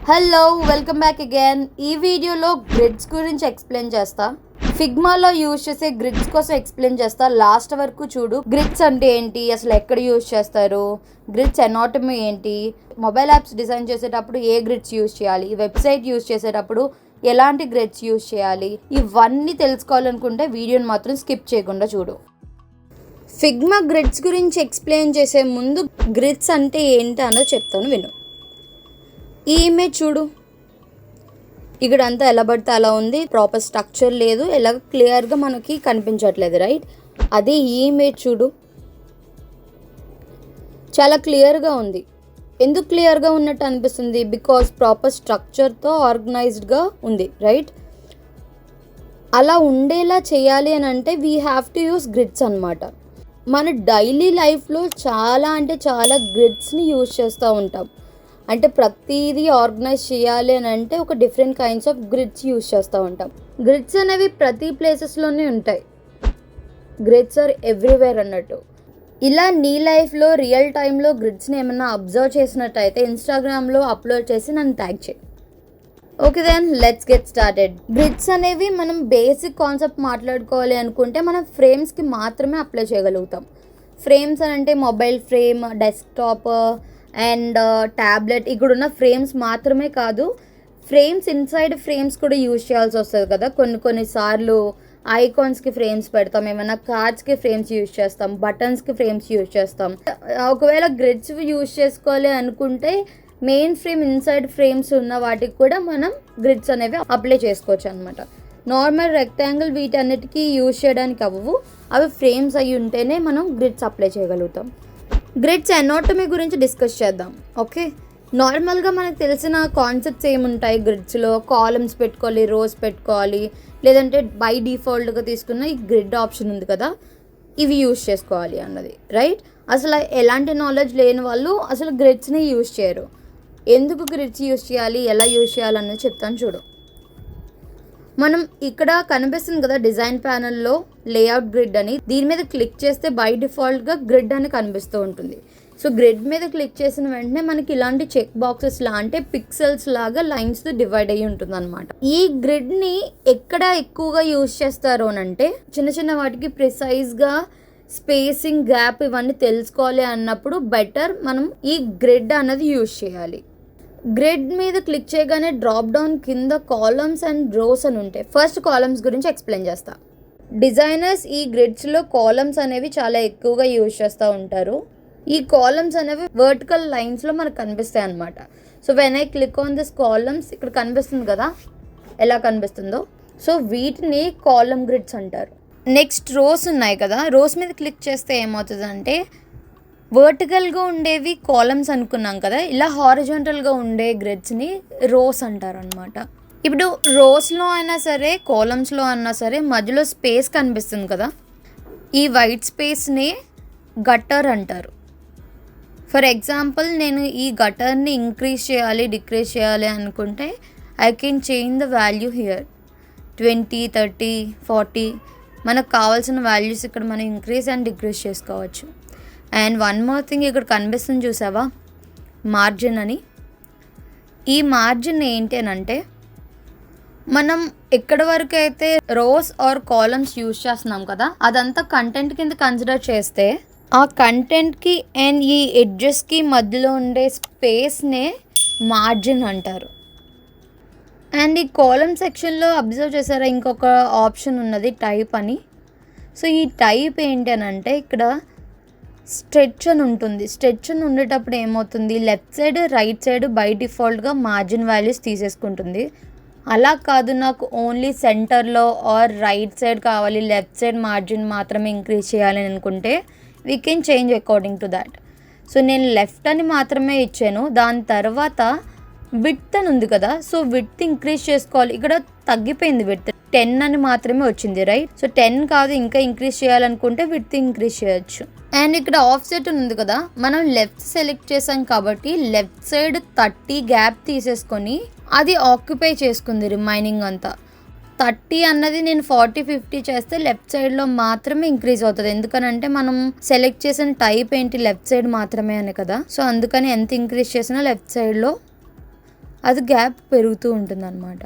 Hello, welcome back again. ఈ వీడియోలో grids గురించి ఎక్స్ప్లెయిన్ చేస్తా. ఫిగ్మాలో యూజ్ చేసే గ్రిడ్స్ కోసం ఎక్స్ప్లెయిన్ చేస్తా. లాస్ట్ వరకు చూడు. గ్రిడ్స్ అంటే ఏంటి, అసలు ఎక్కడ యూజ్ చేస్తారు, గ్రిడ్స్ ఎనాటమీ ఏంటి, మొబైల్ యాప్స్ డిజైన్ చేసేటప్పుడు ఏ గ్రిడ్స్ యూజ్ చేయాలి, వెబ్సైట్ యూజ్ చేసేటప్పుడు ఎలాంటి గ్రిడ్స్ యూజ్ చేయాలి, ఇవన్నీ తెలుసుకోవాలనుకుంటే వీడియోని మాత్రం స్కిప్ చేయకుండా చూడు. ఫిగ్మా గ్రిడ్స్ గురించి ఎక్స్ప్లెయిన్ చేసే ముందు గ్రిడ్స్ అంటే ఏంటి అన్నది చెప్తాను, విను. ఈ ఇమేజ్ చూడు, ఇక్కడ అంతా ఎలా పడితే అలా ఉంది, ప్రాపర్ స్ట్రక్చర్ లేదు, ఎలా క్లియర్గా మనకి కనిపించట్లేదు, రైట్? అదే ఈ ఇమేజ్ చూడు, చాలా క్లియర్గా ఉంది. ఎందుకు క్లియర్గా ఉన్నట్టు అనిపిస్తుంది? బికాస్ ప్రాపర్ స్ట్రక్చర్తో ఆర్గనైజ్డ్గా ఉంది, రైట్? అలా ఉండేలా చేయాలి అని అంటే we have to use grids అనమాట. మన డైలీ లైఫ్లో చాలా అంటే చాలా గ్రిడ్స్ని యూజ్ చేస్తూ ఉంటాం. అంటే ప్రతిదీ ఆర్గనైజ్ చేయాలి అని అంటే ఒక different kinds of grids use చేస్తూ ఉంటాం. గ్రిడ్స్ అనేవి ప్రతి ప్లేసెస్లోనే ఉంటాయి. గ్రిడ్స్ ఆర్ ఎవ్రీవేర్ అన్నట్టు. ఇలా నీ లైఫ్లో రియల్ టైంలో గ్రిడ్స్ని ఏమైనా అబ్జర్వ్ చేసినట్టయితే ఇన్స్టాగ్రామ్లో అప్లోడ్ చేసి నన్ను ట్యాగ్ చేయి. Okay then let's get started. Grids అనేవి మనం బేసిక్ కాన్సెప్ట్ మాట్లాడుకోవాలి అనుకుంటే మనం ఫ్రేమ్స్కి మాత్రమే అప్లై చేయగలుగుతాం. ఫ్రేమ్స్ అని అంటే mobile frame, desktop and tablet, ఇక్కడున్న ఫ్రేమ్స్ మాత్రమే కాదు, ఫ్రేమ్స్ ఇన్సైడ్ ఫ్రేమ్స్ కూడా యూజ్ చేయాల్సి వస్తుంది కదా. కొన్నిసార్లు ఐకాన్స్కి ఫ్రేమ్స్ పెడతాం, ఏమైనా కార్డ్స్కి ఫ్రేమ్స్ యూజ్ చేస్తాం, బటన్స్కి ఫ్రేమ్స్ యూజ్ చేస్తాం. ఒకవేళ గ్రిడ్స్ యూజ్ చేసుకోవాలి అనుకుంటే మెయిన్ ఫ్రేమ్ ఇన్సైడ్ ఫ్రేమ్స్ ఉన్న వాటికి కూడా మనం గ్రిడ్స్ అనేవి అప్లై చేసుకోవచ్చు అనమాట. నార్మల్ రెక్టాంగిల్ వీటన్నిటికీ యూజ్ చేయడానికి అవ్వవు, అవి ఫ్రేమ్స్ అయ్యి ఉంటేనే మనం గ్రిడ్స్ అప్లై చేయగలుగుతాం. గ్రిడ్స్ ఎనాటమీ గురించి డిస్కస్ చేద్దాం. ఓకే, నార్మల్గా మనకు తెలిసిన కాన్సెప్ట్స్ ఏముంటాయి గ్రిడ్స్లో? కాలమ్స్ పెట్టుకోవాలి, రోస్ పెట్టుకోవాలి, లేదంటే బై డిఫాల్ట్గా తీసుకున్న ఈ గ్రిడ్ ఆప్షన్ ఉంది కదా, ఇవి యూజ్ చేసుకోవాలి అన్నది, రైట్? అసలు ఎలాంటి నాలెడ్జ్ లేని వాళ్ళు అసలు గ్రిడ్స్ని యూజ్ చేయరు. ఎందుకు గ్రిడ్స్ యూజ్ చేయాలి, ఎలా యూజ్ చేయాలన్నది చెప్తాను చూడు. మనం ఇక్కడ కనిపిస్తుంది కదా డిజైన్ ప్యానల్లో లేఅవుట్ గ్రిడ్ అని, దీని మీద క్లిక్ చేస్తే బై డిఫాల్ట్గా గ్రిడ్ అని కనిపిస్తూ ఉంటుంది. సో గ్రిడ్ మీద క్లిక్ చేసిన వెంటనే మనకి ఇలాంటి చెక్ బాక్సెస్ అంటే పిక్సెల్స్ లాగా లైన్స్ డివైడ్ అయ్యి ఉంటుంది అనమాట. ఈ గ్రిడ్ని ఎక్కడ ఎక్కువగా యూజ్ చేస్తారు అని అంటే చిన్న చిన్న వాటికి ప్రిసైజ్గా స్పేసింగ్, గ్యాప్ ఇవన్నీ తెలుసుకోవాలి అన్నప్పుడు బెటర్ మనం ఈ గ్రిడ్ అన్నది యూజ్ చేయాలి. గ్రిడ్ మీద క్లిక్ చేయగానే డ్రాప్ డౌన్ కింద కాలమ్స్ అండ్ రోస్ అని ఉంటాయి. ఫస్ట్ కాలమ్స్ గురించి ఎక్స్ప్లెయిన్ చేస్తా. డిజైనర్స్ ఈ గ్రిడ్స్లో కాలమ్స్ అనేవి చాలా ఎక్కువగా యూజ్ చేస్తూ ఉంటారు. ఈ కాలమ్స్ అనేవి వర్టికల్ లైన్స్లో మనకు కనిపిస్తాయి అన్నమాట. So when I click on this columns, ఇక్కడ కనిపిస్తుంది కదా ఎలా కనిపిస్తుందో, సో వీటిని కాలమ్ గ్రిడ్స్ అంటారు. నెక్స్ట్ రోస్ ఉన్నాయి కదా, రోస్ మీద క్లిక్ చేస్తే ఏమవుతుందంటే వర్టికల్గా ఉండేవి కాలమ్స్ అనుకున్నాం కదా, ఇలా హారిజాంటల్గా ఉండే గ్రిడ్స్ని రోస్ అంటారు అనమాట. ఇప్పుడు రోస్లో అయినా సరే కాలమ్స్లో అయినా సరే మధ్యలో స్పేస్ కనిపిస్తుంది కదా, ఈ వైట్ స్పేస్ని గట్టర్ అంటారు. ఫర్ ఎగ్జాంపుల్ నేను ఈ గటర్ని ఇంక్రీజ్ చేయాలి, డిక్రీజ్ చేయాలి అనుకుంటే I can change the value here 20, 30, 40, మనకు కావాల్సిన వాల్యూస్ ఇక్కడ మనం ఇంక్రీజ్ అండ్ డిక్రీజ్ చేసుకోవచ్చు. అండ్ వన్ మోర్ థింగ్, ఇక్కడ కనిపిస్తుంది చూసావా మార్జిన్ అని. ఈ మార్జిన్ ఏంటి అని అంటే మనం ఎక్కడి వరకు అయితే రోస్ ఆర్ కాలమ్స్ యూజ్ చేస్తున్నాం కదా, అదంతా కంటెంట్ కింద కన్సిడర్ చేస్తే ఆ కంటెంట్కి అండ్ ఈ ఎడ్జెస్కి మధ్యలో ఉండే స్పేస్నే మార్జిన్ అంటారు. అండ్ ఈ కాలమ్ సెక్షన్లో అబ్జర్వ్ చేసారా ఇంకొక ఆప్షన్ ఉన్నది టైప్ అని. సో ఈ టైప్ ఏంటి అని అంటే ఇక్కడ స్ట్రెచ్ అని ఉంటుంది. స్ట్రెచ్ అని ఉండేటప్పుడు ఏమవుతుంది, left side right side by డిఫాల్ట్గా మార్జిన్ వాల్యూస్ తీసేసుకుంటుంది. అలా కాదు, నాకు ఓన్లీ సెంటర్లో ఆర్ రైట్ సైడ్ కావాలి, లెఫ్ట్ సైడ్ మార్జిన్ మాత్రమే ఇంక్రీజ్ చేయాలి అని అనుకుంటే we can change according to that. So నేను లెఫ్ట్ అని మాత్రమే ఇచ్చాను, దాని తర్వాత విడ్త్ అని ఉంది కదా, సో విడ్త్ ఇంక్రీజ్ చేసుకోవాలి. ఇక్కడ తగ్గిపోయింది విడ్త్, 10 అని మాత్రమే వచ్చింది, రైట్? సో 10 కాదు, ఇంకా ఇంక్రీజ్ చేయాలనుకుంటే విడ్త్ ఇంక్రీజ్ చేయొచ్చు. అండ్ ఇక్కడ ఆఫ్ సెట్ ఉంది కదా, మనం లెఫ్ట్ సెలెక్ట్ చేసాం కాబట్టి లెఫ్ట్ సైడ్ 30 గ్యాప్ తీసేసుకొని అది ఆక్యుపై చేసుకుంది రిమైనింగ్ అంతా. 30 అన్నది నేను 40, 50 చేస్తే లెఫ్ట్ సైడ్లో మాత్రమే ఇంక్రీజ్ అవుతుంది. ఎందుకనంటే మనం సెలెక్ట్ చేసిన టైప్ ఏంటి, లెఫ్ట్ సైడ్ మాత్రమే అని కదా. సో అందుకని ఎంత ఇంక్రీజ్ చేసినా లెఫ్ట్ సైడ్లో అది గ్యాప్ పెరుగుతూ ఉంటుందన్నమాట.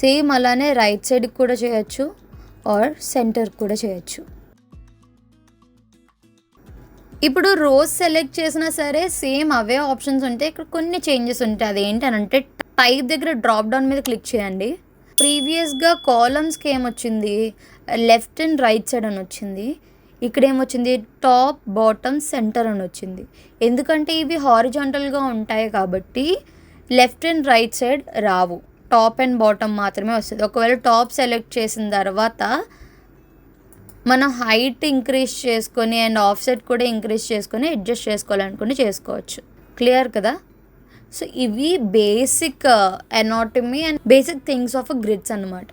సేమ్ అలానే రైట్ సైడ్కి కూడా చేయొచ్చు ఆర్ సెంటర్ కూడా చేయొచ్చు. ఇప్పుడు రోస్ సెలెక్ట్ చేసినా సరే సేమ్ అవే ఆప్షన్స్ ఉంటాయి. ఇక్కడ కొన్ని చేంజెస్ ఉంటాయి. అదేంటనంటే టైప్ దగ్గర డ్రాప్ డౌన్ మీద క్లిక్ చేయండి. ప్రీవియస్గా కాలమ్స్కి ఏమొచ్చింది, లెఫ్ట్ అండ్ రైట్ సైడ్ అని వచ్చింది. ఇక్కడ ఏమొచ్చింది, టాప్ బాటమ్ సెంటర్ అని వచ్చింది. ఎందుకంటే ఇవి హారిజాంటల్గా ఉంటాయి కాబట్టి left and right side Rao, top and bottom మాత్రమే వస్తుంది. ఒకవేళ టాప్ సెలెక్ట్ చేసిన తర్వాత మనం హైట్ ఇంక్రీజ్ చేసుకొని అండ్ ఆఫ్సెట్ కూడా ఇంక్రీజ్ చేసుకొని అడ్జస్ట్ చేసుకోవాలనుకుంటే చేసుకోవచ్చు. క్లియర్ కదా? సో ఇవి basic anatomy and basic things of grids అనమాట.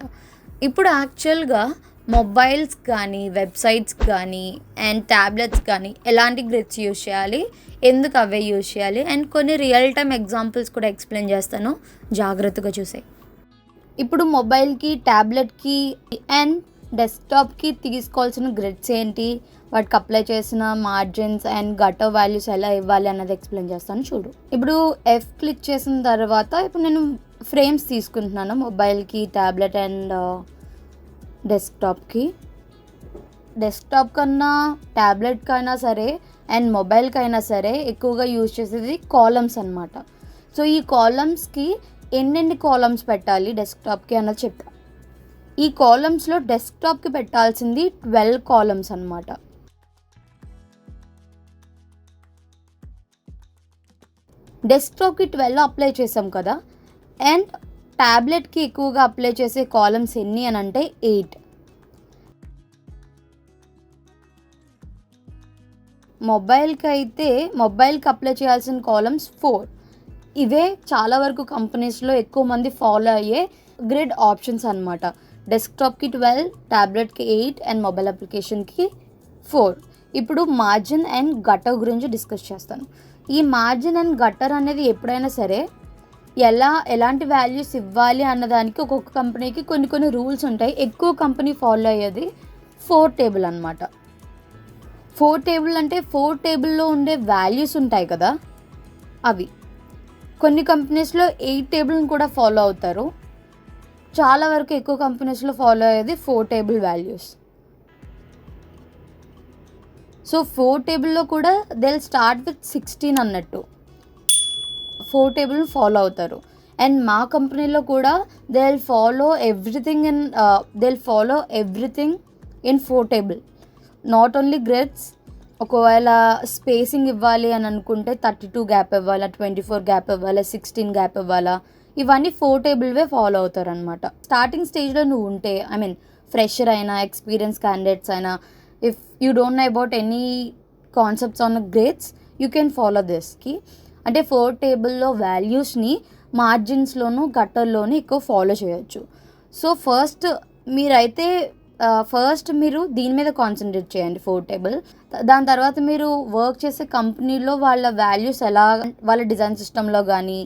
ఇప్పుడు యాక్చువల్గా మొబైల్స్ కానీ వెబ్సైట్స్ కానీ అండ్ ట్యాబ్లెట్స్ కానీ ఎలాంటి గ్రిడ్స్ యూజ్ చేయాలి, ఎందుకు అవే యూజ్ చేయాలి అండ్ కొన్ని రియల్ టైమ్ ఎగ్జాంపుల్స్ కూడా ఎక్స్ప్లెయిన్ చేస్తాను, జాగ్రత్తగా చూసాయి. ఇప్పుడు మొబైల్కి, ట్యాబ్లెట్కి అండ్ డెస్క్టాప్కి తీసుకోవాల్సిన గ్రిడ్స్ ఏంటి, వాటికి అప్లై చేసిన మార్జిన్స్ అండ్ గటర్ వాల్యూస్ ఎలా ఇవ్వాలి అన్నది ఎక్స్ప్లెయిన్ చేస్తాను చూడు. ఇప్పుడు ఎఫ్ క్లిక్ చేసిన తర్వాత ఇప్పుడు నేను ఫ్రేమ్స్ తీసుకుంటున్నాను మొబైల్కి, ట్యాబ్లెట్ అండ్ డెస్క్టాప్కి. డెస్క్టాప్ కన్నా ట్యాబ్లెట్కి అయినా సరే అండ్ మొబైల్కి అయినా సరే ఎక్కువగా యూజ్ చేసేది కాలమ్స్ అనమాట. సో ఈ కాలమ్స్కి ఎన్నెన్ని కాలమ్స్ పెట్టాలి డెస్క్టాప్కి అన్నది చెప్పా. ఈ కాలమ్స్లో డెస్క్టాప్కి పెట్టాల్సింది 12 కాలమ్స్ అనమాట. డెస్క్టాప్కి 12 అప్లై చేసాం కదా, అండ్ ట్యాబ్లెట్కి ఎక్కువగా అప్లై చేసే కాలమ్స్ ఎన్ని అని అంటే 8. మొబైల్కి అప్లై చేయాల్సిన కాలమ్స్ 4. ఇవే చాలా వరకు కంపెనీస్లో ఎక్కువ మంది ఫాలో అయ్యే గ్రిడ్ ఆప్షన్స్ అనమాట. డెస్క్టాప్కి 12, ట్యాబ్లెట్కి 8 అండ్ మొబైల్ అప్లికేషన్కి 4. ఇప్పుడు మార్జిన్ అండ్ గటర్ గురించి డిస్కస్ చేస్తాను. ఈ మార్జిన్ అండ్ గటర్ అనేది ఎప్పుడైనా సరే ఎలాంటి వాల్యూస్ ఇవ్వాలి అన్నదానికి ఒక్కొక్క కంపెనీకి కొన్ని రూల్స్ ఉంటాయి. ఎక్కువ కంపెనీ ఫాలో అయ్యేది 4 టేబుల్ అనమాట. 4 టేబుల్ అంటే 4 టేబుల్లో ఉండే వాల్యూస్ ఉంటాయి కదా అవి. కొన్ని కంపెనీస్లో 8 టేబుల్ని కూడా ఫాలో అవుతారు. చాలా వరకు ఎక్కువ కంపెనీస్లో ఫాలో అయ్యేది 4 టేబుల్ వాల్యూస్. సో 4 టేబుల్లో కూడా దే స్టార్ట్ విత్ 16 అన్నట్టు 4 టేబుల్ని ఫాలో అవుతారు. అండ్ మా కంపెనీలో కూడా they follow everything in 4 table. Not only grids, ఒకవేళ స్పేసింగ్ ఇవ్వాలి అని అనుకుంటే 32 గ్యాప్ ఇవ్వాలా, 24 గ్యాప్ ఇవ్వాలా, 16 గ్యాప్ ఇవ్వాలా, ఇవన్నీ 4 టేబుల్వే ఫాలో అవుతారనమాట. స్టార్టింగ్ స్టేజ్లో నువ్వు ఉంటే, ఫ్రెషర్ అయినా ఎక్స్పీరియన్స్ క్యాండిడేట్స్ అయినా, if you don't know about any concepts on grids, you can follow దిస్కి. అంటే 4 టేబుల్లో వాల్యూస్ని మార్జిన్స్లోను గట్టర్లోను ఎక్కువ ఫాలో చేయొచ్చు. సో ఫస్ట్ మీరు దీని మీద కాన్సన్ట్రేట్ చేయండి 4 టేబుల్. దాని తర్వాత మీరు వర్క్ చేసే కంపెనీలో వాళ్ళ వాల్యూస్ వాళ్ళ డిజైన్ సిస్టంలో కానీ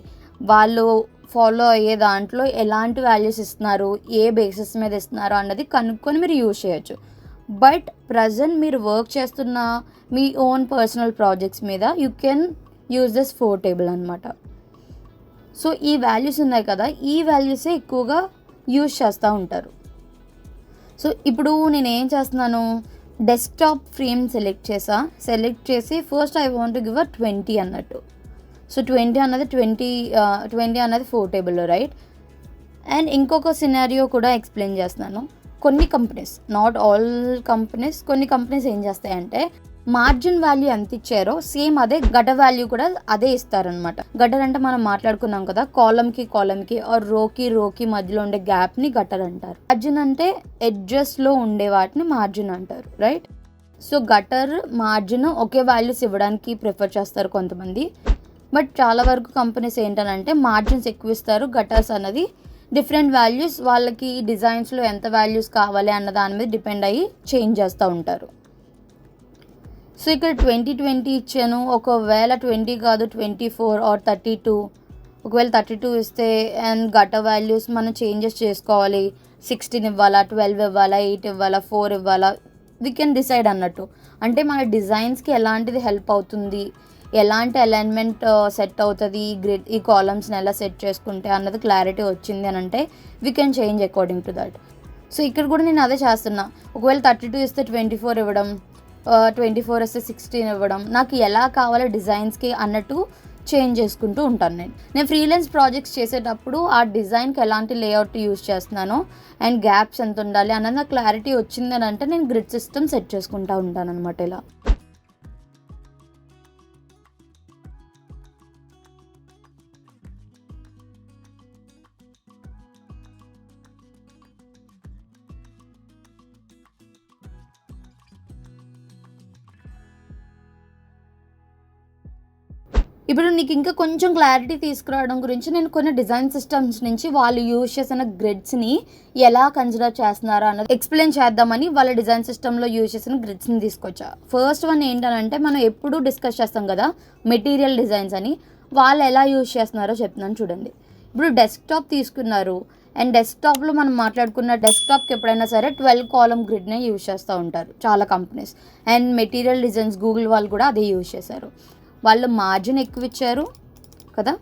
వాళ్ళు ఫాలో అయ్యే దాంట్లో ఎలాంటి వాల్యూస్ ఇస్తున్నారు, ఏ బేసిస్ మీద ఇస్తున్నారు అన్నది కనుక్కొని మీరు యూజ్ చేయొచ్చు. బట్ ప్రజెంట్ మీరు వర్క్ చేస్తున్న మీ ఓన్ పర్సనల్ ప్రాజెక్ట్స్ మీద you can use this 4 table అనమాట. సో ఈ వాల్యూస్ ఉన్నాయి కదా, ఈ వాల్యూసే ఎక్కువగా యూజ్ చేస్తూ ఉంటారు. సో ఇప్పుడు నేను ఏం చేస్తున్నాను, డెస్క్టాప్ ఫ్రేమ్ సెలెక్ట్ చేసి first I want to give 20 అన్నట్టు. సో 20 అన్నది 4 టేబుల్లో, రైట్? అండ్ ఇంకొక సినారియో కూడా ఎక్స్ప్లెయిన్ చేస్తున్నాను. కొన్ని కంపెనీస్, నాట్ ఆల్ కంపెనీస్, కొన్ని కంపెనీస్ ఏం చేస్తాయంటే మార్జిన్ వాల్యూ ఎంత ఇచ్చారో సేమ్ అదే గటర్ వాల్యూ కూడా అదే ఇస్తారనమాట. గటర్ అంటే మనం మాట్లాడుకున్నాం కదా, కాలమ్కి ఆర్ రోకి మధ్యలో ఉండే గ్యాప్ని గటర్ అంటారు. మార్జిన్ అంటే ఎడ్జెస్లో ఉండే వాటిని మార్జిన్ అంటారు, రైట్? సో గటర్, మార్జిన్ ఒకే వాల్యూస్ ఇవ్వడానికి ప్రిఫర్ చేస్తారు కొంతమంది. బట్ చాలా వరకు కంపెనీస్ ఏంటనంటే మార్జిన్స్ ఎక్కువ ఇస్తారు, గటర్స్ అన్నది డిఫరెంట్ వాల్యూస్, వాళ్ళకి డిజైన్స్లో ఎంత వాల్యూస్ కావాలి అన్న దాని మీద డిపెండ్ అయ్యి చేంజ్ చేస్తూ ఉంటారు. సో ఇక్కడ 20 ఇచ్చాను, ఒకవేళ 20 కాదు 24 ఆర్ 32, ఒకవేళ 32 ఇస్తే అండ్ గటర్ వాల్యూస్ మనం చేంజెస్ చేసుకోవాలి. 16 ఇవ్వాలా, 12 ఇవ్వాలా, 8 ఇవ్వాలా, 4 ఇవ్వాలా, వీ కెన్ డిసైడ్ అన్నట్టు. అంటే మన డిజైన్స్కి ఎలాంటిది హెల్ప్ అవుతుంది, ఎలాంటి అలైన్మెంట్ సెట్ అవుతుంది, ఈ గ్రిడ్ ఈ కాలమ్స్ని ఎలా సెట్ చేసుకుంటే అన్నది క్లారిటీ వచ్చింది అని అంటే we can change according to that. So ఇక్కడ కూడా నేను అదే చేస్తున్నా. ఒకవేళ 32 ఇస్తే 24 ఇవ్వడం, 24 ఇస్తే 16 ఇవ్వడం, నాకు ఎలా కావాలో డిజైన్స్కి అన్నట్టు చేంజ్ చేసుకుంటూ ఉంటాను. నేను ఫ్రీలాన్స్ ప్రాజెక్ట్స్ చేసేటప్పుడు ఆ డిజైన్కి ఎలాంటి లేఅవుట్ యూజ్ చేస్తున్నాను అండ్ గ్యాప్స్ ఎంత ఉండాలి అన్నది నాకు క్లారిటీ వచ్చిందని అంటే నేను గ్రిడ్ సిస్టమ్ సెట్ చేసుకుంటూ ఉంటాను అనమాట. ఇలా ఇప్పుడు నీకు ఇంకా కొంచెం క్లారిటీ తీసుకురావడం గురించి నేను కొన్ని డిజైన్ సిస్టమ్స్ నుంచి వాళ్ళు యూజ్ చేసిన గ్రిడ్స్ని ఎలా కన్సిడర్ చేస్తున్నారో అన్నది ఎక్స్ప్లెయిన్ చేద్దామని వాళ్ళ డిజైన్ సిస్టంలో యూజ్ చేసిన గ్రిడ్స్ని తీసుకొచ్చా. ఫస్ట్ వన్ ఏంటంటే మనం ఎప్పుడూ డిస్కస్ చేస్తాం కదా మెటీరియల్ డిజైన్స్ అని, వాళ్ళు ఎలా యూజ్ చేస్తున్నారో చెప్తున్నాను చూడండి. ఇప్పుడు డెస్క్టాప్ తీసుకున్నారు అండ్ డెస్క్టాప్లో మనం మాట్లాడుకున్న డెస్క్టాప్కి ఎప్పుడైనా సరే 12 కాలమ్ గ్రిడ్నే యూజ్ చేస్తూ ఉంటారు చాలా companies. And material designs Google వాళ్ళు కూడా అదే యూజ్ చేశారు. వాళ్ళు మార్జిన్ ఎక్కువ ఇచ్చారు కదా,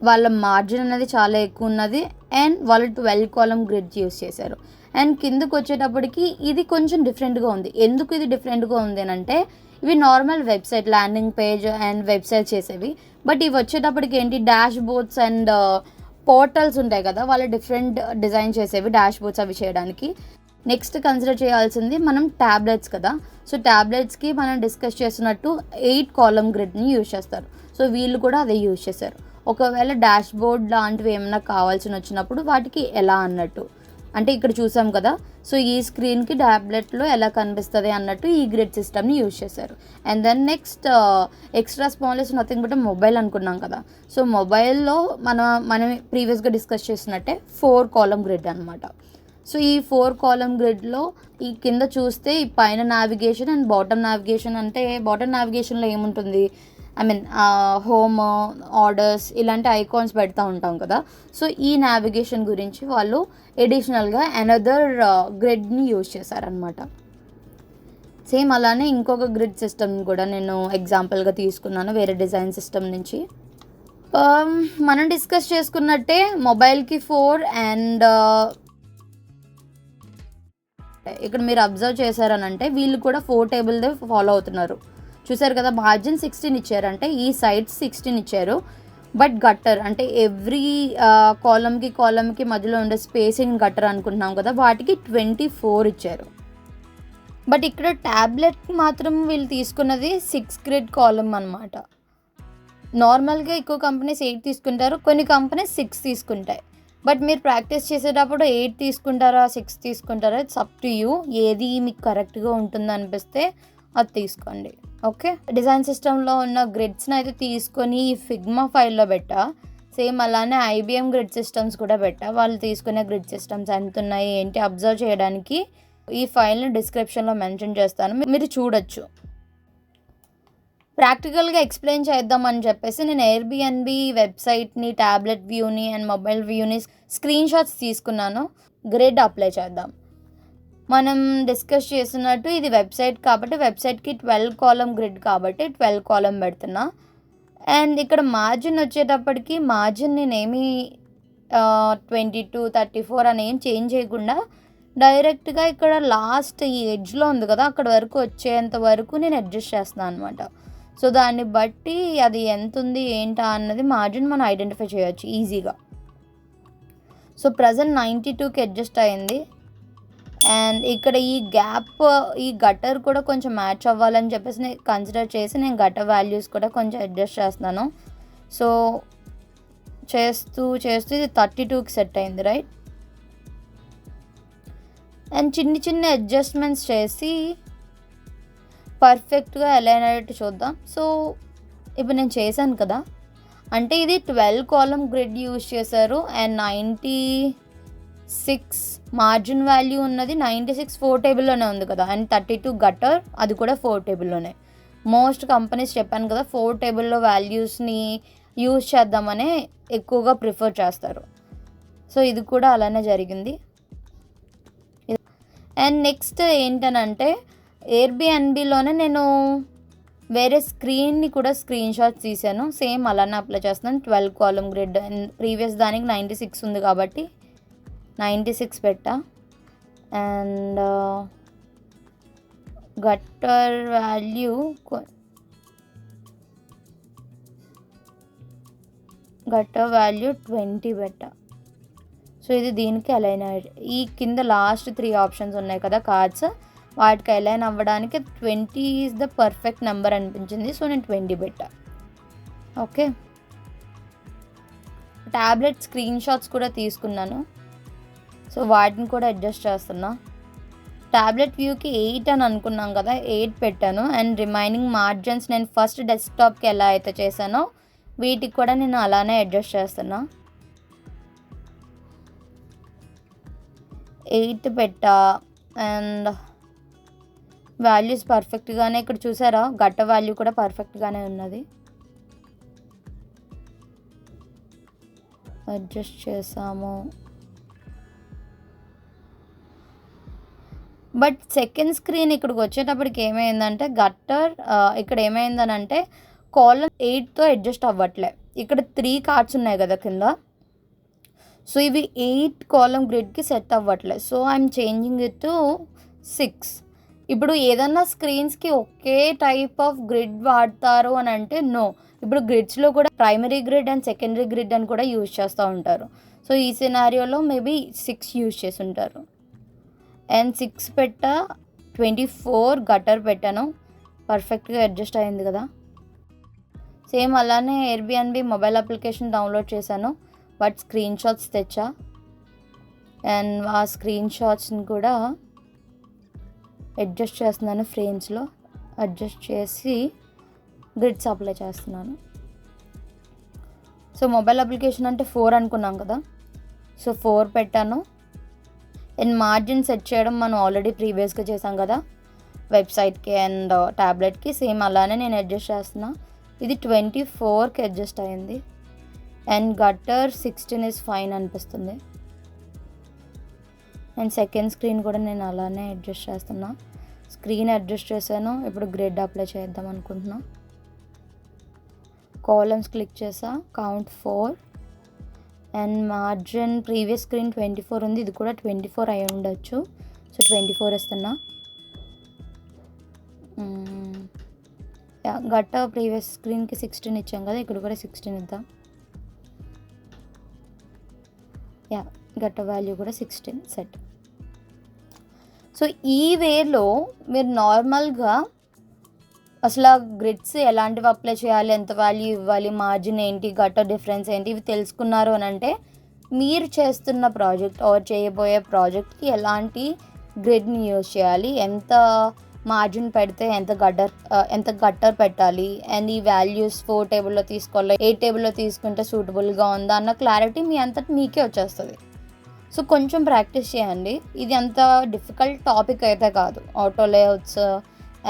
వాళ్ళ మార్జిన్ అనేది చాలా ఎక్కువ ఉన్నది అండ్ వాళ్ళు 12 కాలమ్ గ్రిడ్ యూస్ చేశారు. అండ్ కిందకు వచ్చేటప్పటికి ఇది కొంచెం డిఫరెంట్గా ఉంది. ఎందుకు ఇది డిఫరెంట్గా ఉంది అని అంటే ఇవి normal website landing page and website చేసేవి, బట్ ఇవి వచ్చేటప్పటికి ఏంటి డాష్ బోర్డ్స్ అండ్ పోర్టల్స్ ఉంటాయి కదా, వాళ్ళు డిఫరెంట్ డిజైన్ చేసేవి డాష్ బోర్డ్స్ అవి చేయడానికి. నెక్స్ట్ కన్సిడర్ చేయాల్సింది మనం ట్యాబ్లెట్స్ కదా. సో ట్యాబ్లెట్స్కి మనం డిస్కస్ చేస్తున్నట్టు 8 కాలమ్ గ్రిడ్ని యూజ్ చేస్తారు. సో వీళ్ళు కూడా అదే యూజ్ చేశారు. ఒకవేళ డాష్ బోర్డ్ లాంటివి ఏమైనా కావాల్సి వచ్చినప్పుడు వాటికి ఎలా అన్నట్టు అంటే ఇక్కడ చూసాం కదా. సో ఈ స్క్రీన్కి ట్యాబ్లెట్లో ఎలా కనిపిస్తుంది అన్నట్టు ఈ గ్రిడ్ సిస్టమ్ని యూజ్ చేశారు. And then next extra small is nothing but mobile అనుకున్నాం కదా. సో మొబైల్లో మనం ప్రీవియస్గా డిస్కస్ చేసినట్టే 4 కాలమ్ గ్రిడ్ అనమాట. సో ఈ 4 కాలమ్ గ్రిడ్లో ఈ కింద చూస్తే ఈ పైన నావిగేషన్ అండ్ బాటమ్ నావిగేషన్, అంటే బాటమ్ నావిగేషన్లో ఏముంటుంది, ఐ మీన్ హోమ్, ఆర్డర్స్ ఇలాంటి ఐకాన్స్ పెడతా ఉంటాం కదా. సో ఈ నావిగేషన్ గురించి వాళ్ళు ఎడిషనల్గా అనదర్ గ్రిడ్ని యూజ్ చేశారనమాట. సేమ్ అలానే ఇంకొక గ్రిడ్ సిస్టమ్ కూడా నేను ఎగ్జాంపుల్గా తీసుకున్నాను వేరే డిజైన్ సిస్టమ్ నుంచి. మనం డిస్కస్ చేసుకున్నట్టే మొబైల్కి 4 అండ్ ఇక్కడ మీరు అబ్జర్వ్ చేశారనంటే వీళ్ళు కూడా 4 టేబుల్దే ఫాలో అవుతున్నారు. చూసారు కదా, మార్జిన్ 16 ఇచ్చారంటే ఈ సైడ్స్ 16 ఇచ్చారు, బట్ గట్టర్ అంటే ఎవ్రీ కాలమ్కి మధ్యలో ఉండే స్పేసింగ్ గట్టర్ అనుకుంటున్నాం కదా, వాటికి 24 ఇచ్చారు. బట్ ఇక్కడ ట్యాబ్లెట్కి మాత్రం వీళ్ళు తీసుకున్నది 6 గ్రిడ్ కాలమ్ అనమాట. నార్మల్గా ఎక్కువ కంపెనీస్ 8 తీసుకుంటారు, కొన్ని కంపెనీస్ 6 తీసుకుంటాయి. బట్ మీరు ప్రాక్టీస్ చేసేటప్పుడు 8 తీసుకుంటారా 6 తీసుకుంటారా, ఇట్స్ అప్ టు యూ. ఏది మీకు కరెక్ట్గా ఉంటుంది అనిపిస్తే అది తీసుకోండి. ఓకే, డిజైన్ సిస్టంలో ఉన్న గ్రిడ్స్ని అయితే తీసుకొని ఈ ఫిగ్మా ఫైల్లో పెట్టా. సేమ్ అలానే IBM గ్రిడ్ సిస్టమ్స్ కూడా పెట్టా. వాళ్ళు తీసుకునే గ్రిడ్ సిస్టమ్స్ ఎంత ఉన్నాయి ఏంటి అబ్జర్వ్ చేయడానికి ఈ ఫైల్ని డిస్క్రిప్షన్లో మెన్షన్ చేస్తాను, మీరు చూడొచ్చు. ప్రాక్టికల్గా ఎక్స్ప్లెయిన్ చేద్దామని చెప్పేసి నేను Airbnb వెబ్సైట్ని, ట్యాబ్లెట్ వ్యూని అండ్ మొబైల్ వ్యూని స్క్రీన్ షాట్స్ తీసుకున్నాను. గ్రిడ్ అప్లై చేద్దాం. మనం డిస్కస్ చేసినట్టు ఇది వెబ్సైట్ కాబట్టి వెబ్సైట్కి 12 కాలమ్ గ్రిడ్ కాబట్టి 12 కాలమ్ పెడుతున్నా. అండ్ ఇక్కడ మార్జిన్ వచ్చేటప్పటికి మార్జిన్ నేనేమి 22, 34 అని ఏం చేంజ్ చేయకుండా డైరెక్ట్గా ఇక్కడ లాస్ట్ ఈ ఎడ్జ్లో ఉంది కదా అక్కడ వరకు వచ్చేంత వరకు నేను అడ్జస్ట్ చేస్తున్నాను అనమాట. సో దాన్ని బట్టి అది ఎంత ఉంది ఏంటా అన్నది మార్జిన్ మనం ఐడెంటిఫై చేయొచ్చు ఈజీగా. సో ప్రజెంట్ 92కి అడ్జస్ట్ అయింది. అండ్ ఇక్కడ ఈ గ్యాప్ ఈ గటర్ కూడా కొంచెం మ్యాచ్ అవ్వాలని చెప్పేసి నేను కన్సిడర్ చేసి నేను గటర్ వాల్యూస్ కూడా కొంచెం అడ్జస్ట్ చేస్తున్నాను. సో చేస్తూ ఇది 32కి సెట్ అయింది రైట్. అండ్ చిన్న అడ్జస్ట్మెంట్స్ చేసి పర్ఫెక్ట్గా అలైన్ అయ్యేట్టు చూద్దాం. సో ఇప్పుడు నేను చేశాను కదా, అంటే ఇది 12 కాలమ్ గ్రిడ్ యూజ్ చేశారు అండ్ 96 మార్జిన్ వాల్యూ ఉన్నది. 96 4 టేబుల్లోనే ఉంది కదా, అండ్ 32 గటర్ అది కూడా 4 టేబుల్లోనే. మోస్ట్ కంపెనీస్ చెప్పాను కదా 4 టేబుల్లో వాల్యూస్ని యూజ్ చేద్దామనే ఎక్కువగా ప్రిఫర్ చేస్తారు. సో ఇది కూడా అలానే జరిగింది. అండ్ నెక్స్ట్ ఏంటనంటే Airbnbలోనే నేను వేరే స్క్రీన్ని కూడా స్క్రీన్ షాట్ తీసాను, సేమ్ అలానే అప్లై చేస్తున్నాను. 12 కాలమ్ గ్రిడ్, ప్రీవియస్ దానికి 96 ఉంది కాబట్టి 96 పెట్టా. అండ్ గట్టర్ వాల్యూ 20 పెట్టా. సో ఇది దీనికి అలైన్ ఈ కింద లాస్ట్ 3 ఆప్షన్స్ ఉన్నాయి కదా కార్డ్స్, వాటికి అలైన్ అవ్వడానికి 20 ఈజ్ ద పర్ఫెక్ట్ నెంబర్ అనిపించింది. సో నేను 20 పెట్టా. ఓకే, ట్యాబ్లెట్ స్క్రీన్ షాట్స్ కూడా తీసుకున్నాను. సో వాటిని కూడా అడ్జస్ట్ చేస్తున్నా. ట్యాబ్లెట్ వ్యూకి 8 అని అనుకున్నాం కదా, 8 పెట్టాను. అండ్ రిమైనింగ్ మార్జిన్స్ నేను ఫస్ట్ డెస్క్టాప్కి ఎలా అయితే చేశానో వీటికి కూడా నేను అలానే అడ్జస్ట్ చేస్తున్నా. 8 పెట్టా. అండ్ వాల్యూస్ పర్ఫెక్ట్గానే, ఇక్కడ చూసారా గట్ట వాల్యూ కూడా పర్ఫెక్ట్గానే ఉన్నది. అడ్జస్ట్ చేసాము. బట్ సెకండ్ స్క్రీన్ ఇక్కడికి వచ్చేటప్పటికి ఏమైందంటే గట్టర్ ఇక్కడ ఏమైందనంటే కాలమ్ 8తో అడ్జస్ట్ అవ్వట్లే. ఇక్కడ 3 కార్డ్స్ ఉన్నాయి కదా కింద, సో ఇవి 8 కాలమ్ గ్రిడ్కి సెట్ అవ్వట్లే. So I'm changing it to 6. ఇప్పుడు ఏదన్నా స్క్రీన్స్కి ఒకే టైప్ ఆఫ్ గ్రిడ్ వాడతారు అని అంటే నో. ఇప్పుడు గ్రిడ్స్లో కూడా primary grid and secondary grid అని కూడా యూజ్ చేస్తూ ఉంటారు. సో ఈ సినారియోలో మేబీ 6 యూజ్ చేసి ఉంటారు. అండ్ 6 పెట్టా. 24 గట్టర్ పెట్టాను. పర్ఫెక్ట్గా అడ్జస్ట్ అయింది కదా. సేమ్ అలానే ఎయిర్బిఎన్బి మొబైల్ అప్లికేషన్ డౌన్లోడ్ చేశాను, బట్ స్క్రీన్ షాట్స్ తెచ్చా. అండ్ ఆ స్క్రీన్ షాట్స్ని కూడా అడ్జస్ట్ చేస్తున్నాను. ఫ్రేమ్స్లో అడ్జస్ట్ చేసి గ్రిడ్స్ అప్లై చేస్తున్నాను. సో మొబైల్ అప్లికేషన్ అంటే 4 అనుకున్నాం కదా, సో 4 పెట్టాను. అండ్ మార్జిన్ సెట్ చేయడం మనం ఆల్రెడీ ప్రీవియస్గా చేసాం కదా వెబ్సైట్కి అండ్ ట్యాబ్లెట్కి, సేమ్ అలానే నేను అడ్జస్ట్ చేస్తున్నా. ఇది 24కి అడ్జస్ట్ అయింది. అండ్ గట్టర్ 16 ఇస్ ఫైన్ అనిపిస్తుంది. అండ్ సెకండ్ స్క్రీన్ కూడా నేను అలానే అడ్జస్ట్ చేస్తున్నా. స్క్రీన్ అడ్జస్ట్ చేశాను. ఇప్పుడు గ్రిడ్ అప్లై చేద్దాం అనుకుంటున్నా. కాలమ్స్ క్లిక్ చేసా, count 4. And margin previous screen 24 ఉంది, ఇది కూడా 24 అయి ఉండొచ్చు. సో 24 ఇస్తున్నా. గట్ట ప్రీవియస్ స్క్రీన్కి 16 ఇచ్చాం కదా, ఇక్కడ కూడా 16 ఇద్దాం. గట్ట వాల్యూ కూడా 16 సెట్. సో ఈ వేలో మీరు నార్మల్గా అసలు గ్రిడ్స్ ఎలాంటివి అప్లై చేయాలి, ఎంత వాల్యూ ఇవ్వాలి, మార్జిన్ ఏంటి, గట్టర్ డిఫరెన్స్ ఏంటి, ఇవి తెలుసుకున్నారు అని అంటే మీరు చేస్తున్న ప్రాజెక్ట్ ఆర్ చేయబోయే ప్రాజెక్ట్కి ఎలాంటి గ్రిడ్ని యూజ్ చేయాలి, ఎంత మార్జిన్ పెడితే ఎంత గట్టర్ పెట్టాలి, అండ్ ఈ వాల్యూస్ 4 టేబుల్లో తీసుకోవాలి, 8 టేబుల్లో తీసుకుంటే సూటబుల్గా ఉందా అన్న క్లారిటీ మీ అంతటి మీకే వచ్చేస్తుంది. సో కొంచెం ప్రాక్టీస్ చేయండి. ఇది అంత డిఫికల్ట్ టాపిక్ అయితే కాదు. Auto layouts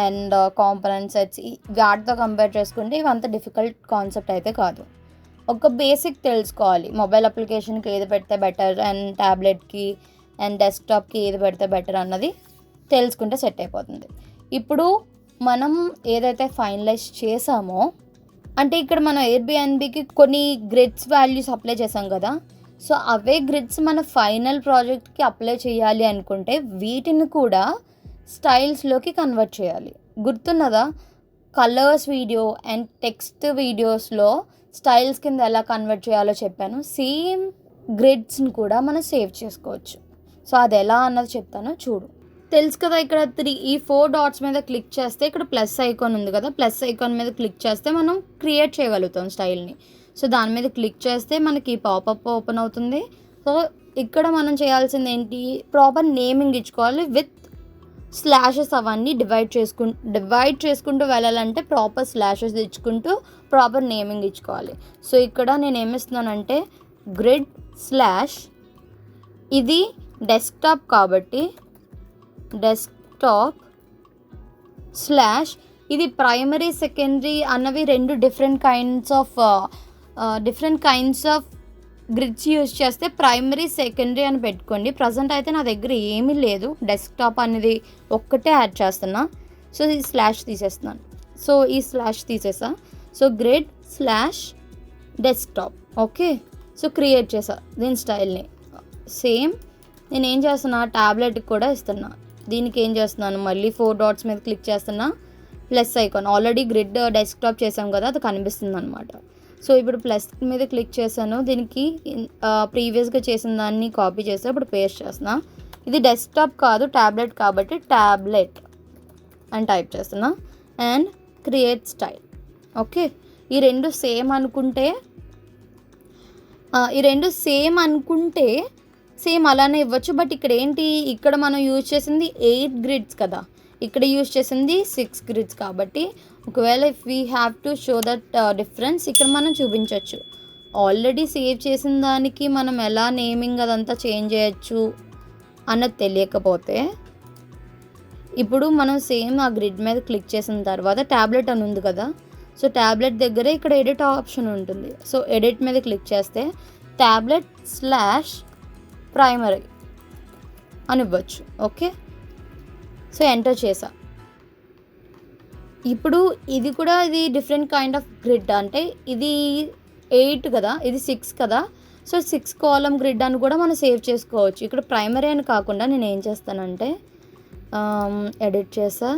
and component sets వాటితో కంపేర్ చేసుకుంటే ఇవి అంత డిఫికల్ట్ కాన్సెప్ట్ అయితే కాదు. ఒక బేసిక్ తెలుసుకోవాలి, మొబైల్ అప్లికేషన్కి ఏది పెడితే బెటర్ అండ్ ట్యాబ్లెట్కి అండ్ డెస్క్టాప్కి ఏది పెడితే బెటర్ అన్నది తెలుసుకుంటే సెట్ అయిపోతుంది. ఇప్పుడు మనం ఏదైతే ఫైనలైజ్ చేసామో అంటే ఇక్కడ మనం ఎయిర్బిఎన్బికి కొన్ని గ్రిడ్స్ వాల్యూస్ అప్లై చేసాం కదా, సో అవే గ్రిడ్స్ మన ఫైనల్ ప్రాజెక్ట్కి అప్లై చేయాలి అనుకుంటే వీటిని కూడా స్టైల్స్లోకి కన్వర్ట్ చేయాలి. గుర్తున్నదా, కలర్స్ వీడియో అండ్ టెక్స్ట్ వీడియోస్లో స్టైల్స్ కింద ఎలా కన్వర్ట్ చేయాలో చెప్పాను. సేమ్ గ్రిడ్స్ని కూడా మనం సేవ్ చేసుకోవచ్చు. సో అది ఎలా అన్నది చెప్తాను చూడు. తెలుసు కదా, ఇక్కడ ఈ 4 డాట్స్ మీద క్లిక్ చేస్తే ఇక్కడ ప్లస్ ఐకాన్ ఉంది కదా, ప్లస్ ఐకాన్ మీద క్లిక్ చేస్తే మనం క్రియేట్ చేయగలుగుతాం స్టైల్ని. సో దాని మీద క్లిక్ చేస్తే మనకి పాపప్ ఓపెన్ అవుతుంది. సో ఇక్కడ మనం చేయాల్సింది ఏంటి, ప్రాపర్ నేమింగ్ ఇచ్చుకోవాలి విత్ స్లాషెస్. అవన్నీ డివైడ్ చేసుకుంటూ వెళ్ళాలంటే ప్రాపర్ స్లాషెస్ ఇచ్చుకుంటూ ప్రాపర్ నేమింగ్ ఇచ్చుకోవాలి. సో ఇక్కడ నేను ఏమిస్తున్నానంటే గ్రిడ్ స్లాష్, ఇది డెస్క్టాప్ కాబట్టి డెస్క్టాప్ స్లాష్, ఇది ప్రైమరీ సెకండరీ అన్నవి 2 different kinds of grids use చేస్తే ప్రైమరీ సెకండరీ అని పెట్టుకోండి. ప్రజెంట్ అయితే నా దగ్గర ఏమీ లేదు, డెస్క్టాప్ అనేది ఒక్కటే యాడ్ చేస్తున్నా. సో ఈ స్లాష్ తీసేస్తున్నాను. సో ఈ స్లాష్ తీసేసా. So grid slash desktop. Okay, so create చేసా దీని స్టైల్ని. సేమ్ నేను ఏం చేస్తున్నా, ట్యాబ్లెట్కి కూడా ఇస్తున్నా. దీనికి ఏం చేస్తున్నాను, మళ్ళీ 4 డాట్స్ మీద క్లిక్ చేస్తున్నా, plus icon. Already grid desktop చేసాం కదా, అది కనిపిస్తుంది అనమాట. సో ఇప్పుడు ప్లస్ మీద క్లిక్ చేశాను. దీనికి ప్రీవియస్గా చేసిన దాన్ని కాపీ చేసి ఇప్పుడు పేస్ట్ చేస్తున్నా. ఇది డెస్క్టాప్ కాదు ట్యాబ్లెట్ కాబట్టి ట్యాబ్లెట్ అని టైప్ చేస్తున్నా అండ్ క్రియేట్ స్టైల్. ఓకే, ఈ రెండు సేమ్ అనుకుంటే సేమ్ అలానే ఇవ్వచ్చు. బట్ ఇక్కడ ఏంటి, ఇక్కడ మనం యూజ్ చేసింది 8 గ్రిడ్స్ కదా, ఇక్కడ యూజ్ చేసింది 6 గ్రిడ్స్ కాబట్టి ఒకవేళ if we have to show that difference ఇక్కడ మనం చూపించవచ్చు. ఆల్రెడీ సేవ్ చేసిన దానికి మనం ఎలా నేమింగ్ అదంతా చేంజ్ చేయొచ్చు అన్నది తెలియకపోతే, ఇప్పుడు మనం సేమ్ ఆ గ్రిడ్ మీద క్లిక్ చేసిన తర్వాత ట్యాబ్లెట్ అని ఉంది కదా, సో ట్యాబ్లెట్ దగ్గరే ఇక్కడ ఎడిట్ ఆప్షన్ ఉంటుంది. సో ఎడిట్ మీద క్లిక్ చేస్తే ట్యాబ్లెట్ స్లాష్ ప్రైమరీ అని ఇవ్వచ్చు. ఓకే, సో ఎంటర్ చేసా. ఇప్పుడు ఇది కూడా ఇది డిఫరెంట్ కైండ్ ఆఫ్ గ్రిడ్. అంటే ఇది 8 కదా, ఇది 6 కదా, సో 6 కాలమ్ గ్రిడ్ అని కూడా మనం సేవ్ చేసుకోవచ్చు. ఇక్కడ ప్రైమరీ అని కాకుండా నేను ఏం చేస్తానంటే ఎడిట్ చేసా.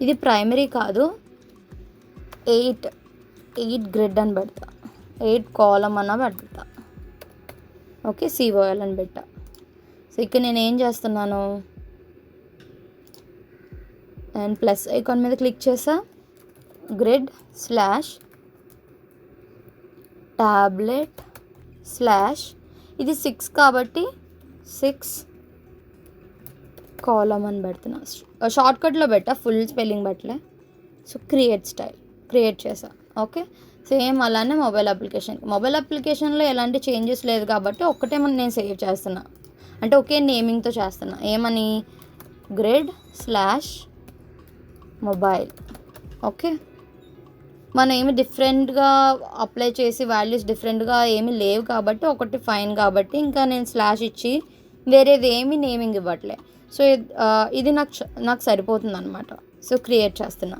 ఇది ప్రైమరీ కాదు, 8 గ్రిడ్ అని పెడతా, 8 కాలమ్ అన్న పెడతా. ఓకే, COL అని పెట్టా. సో ఇక్కడ నేను ఏం చేస్తున్నాను, అండ్ ప్లస్ ఐకాన్ మీద క్లిక్ చేసా, గ్రిడ్ స్లాష్ ట్యాబ్లెట్ స్లాష్, ఇది 6 కాబట్టి 6 కాలమ్ అని పెడుతున్నా. షార్ట్కట్లో పెట్టా, ఫుల్ స్పెల్లింగ్ పెట్టలే. సో క్రియేట్ స్టైల్ క్రియేట్ చేసా. ఓకే, సేమ్ అలానే మొబైల్ అప్లికేషన్లో ఎలాంటి చేంజెస్ లేదు కాబట్టి ఒక్కటే నేను సేవ్ చేస్తున్నా, అంటే ఒకే నేమింగ్తో చేస్తున్నా. ఏమని, గ్రిడ్ స్లాష్ మొబైల్. ఓకే, మనం ఏమి డిఫరెంట్గా అప్లై చేసి వాల్యూస్ డిఫరెంట్గా ఏమీ లేవు కాబట్టి ఒకటి ఫైన్ కాబట్టి ఇంకా నేను స్లాష్ ఇచ్చి వేరేది ఏమీ నేమింగ్ ఇవ్వట్లే. సో ఇది నాకు సరిపోతుంది అనమాట. సో క్రియేట్ చేస్తున్నా.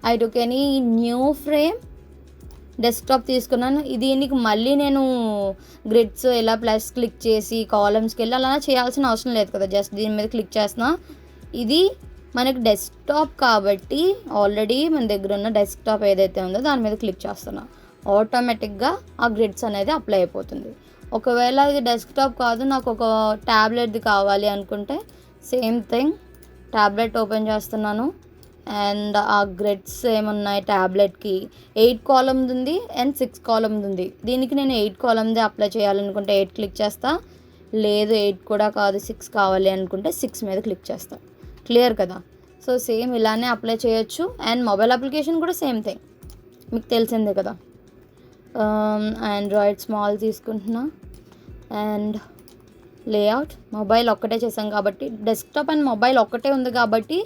I took any new frame, desktop తీసుకున్నాను. దీనికి మళ్ళీ నేను గ్రిడ్స్ ఇలా ప్లస్ క్లిక్ చేసి కాలమ్స్కి వెళ్ళి అలా చేయాల్సిన అవసరం లేదు కదా, జస్ట్ దీని మీద క్లిక్ చేస్తున్నా. ఇది మనకి డెస్క్టాప్ కాబట్టి ఆల్రెడీ మన దగ్గర ఉన్న డెస్క్టాప్ ఏదైతే ఉందో దాని మీద క్లిక్ చేస్తున్నా, ఆటోమేటిక్గా ఆ గ్రిడ్స్ అనేది అప్లై అయిపోతుంది. ఒకవేళ ఇది డెస్క్టాప్ కాదు, నాకు ఒక ట్యాబ్లెట్ది కావాలి అనుకుంటే సేమ్ థింగ్, ట్యాబ్లెట్ ఓపెన్ చేస్తున్నాను అండ్ ఆ గ్రిడ్స్ ఏమున్నాయి, ట్యాబ్లెట్కి 8 కాలమ్ది ఉంది అండ్ 6 కాలమ్ది ఉంది. దీనికి నేను 8 కాలమ్ది అప్లై చేయాలనుకుంటే 8 క్లిక్ చేస్తా, లేదు 8 కూడా కాదు 6 కావాలి అనుకుంటే 6 మీద క్లిక్ చేస్తా. క్లియర్ కదా. సో సేమ్ ఇలానే అప్లై చేయొచ్చు. అండ్ మొబైల్ అప్లికేషన్ కూడా సేమ్ థింగ్, మీకు తెలిసిందే కదా. ఆండ్రాయిడ్ స్మాల్ తీసుకుంటున్నా అండ్ లేఅవుట్ మొబైల్ ఒక్కటే చేసాం కాబట్టి, డెస్క్టాప్ అండ్ మొబైల్ ఒక్కటే ఉంది కాబట్టి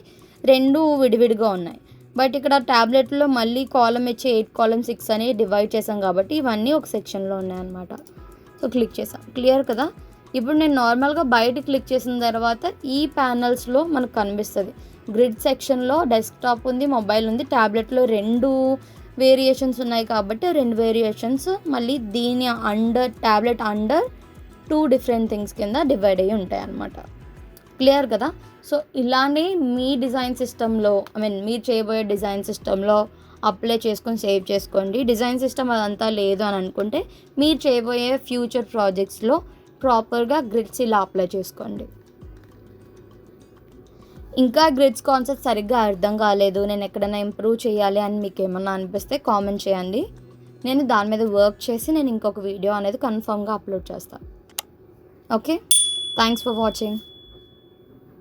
2 విడివిడిగా ఉన్నాయి. బట్ ఇక్కడ ట్యాబ్లెట్లో మళ్ళీ కాలమ్ ఇచ్చి 8 కాలమ్ 6 అని డివైడ్ చేసాం కాబట్టి ఇవన్నీ ఒక సెక్షన్లో ఉన్నాయన్నమాట. సో క్లిక్ చేసాం. క్లియర్ కదా. ఇప్పుడు నేను నార్మల్గా బయట క్లిక్ చేసిన తర్వాత ఈ ప్యానల్స్లో మనకు కనిపిస్తుంది. గ్రిడ్ సెక్షన్లో డెస్క్టాప్ ఉంది, మొబైల్ ఉంది, ట్యాబ్లెట్లో 2 వేరియేషన్స్ ఉన్నాయి కాబట్టి 2 వేరియేషన్స్ మళ్ళీ దీని ట్యాబ్లెట్ అండర్ 2 డిఫరెంట్ థింగ్స్ కింద డివైడ్ అయ్యి ఉంటాయి అన్నమాట. క్లియర్ కదా. సో ఇలానే మీ డిజైన్ సిస్టంలో మీరు చేయబోయే డిజైన్ సిస్టంలో అప్లై చేసుకొని సేవ్ చేసుకోండి. డిజైన్ సిస్టమ్ అదంతా లేదు అని అనుకుంటే మీరు చేయబోయే ఫ్యూచర్ ప్రాజెక్ట్స్లో ప్రాపర్గా గ్రిడ్స్ ఇలా అప్లై చేసుకోండి. ఇంకా గ్రిడ్స్ కాన్సెప్ట్ సరిగ్గా అర్థం కాలేదు, నేను ఎక్కడైనా ఇంప్రూవ్ చేయాలి అని మీకు ఏమన్నా అనిపిస్తే కామెంట్ చేయండి. నేను దాని మీద వర్క్ చేసి నేను ఇంకొక వీడియో అనేది కన్ఫర్మ్గా అప్లోడ్ చేస్తాను. Okay, thanks for watching.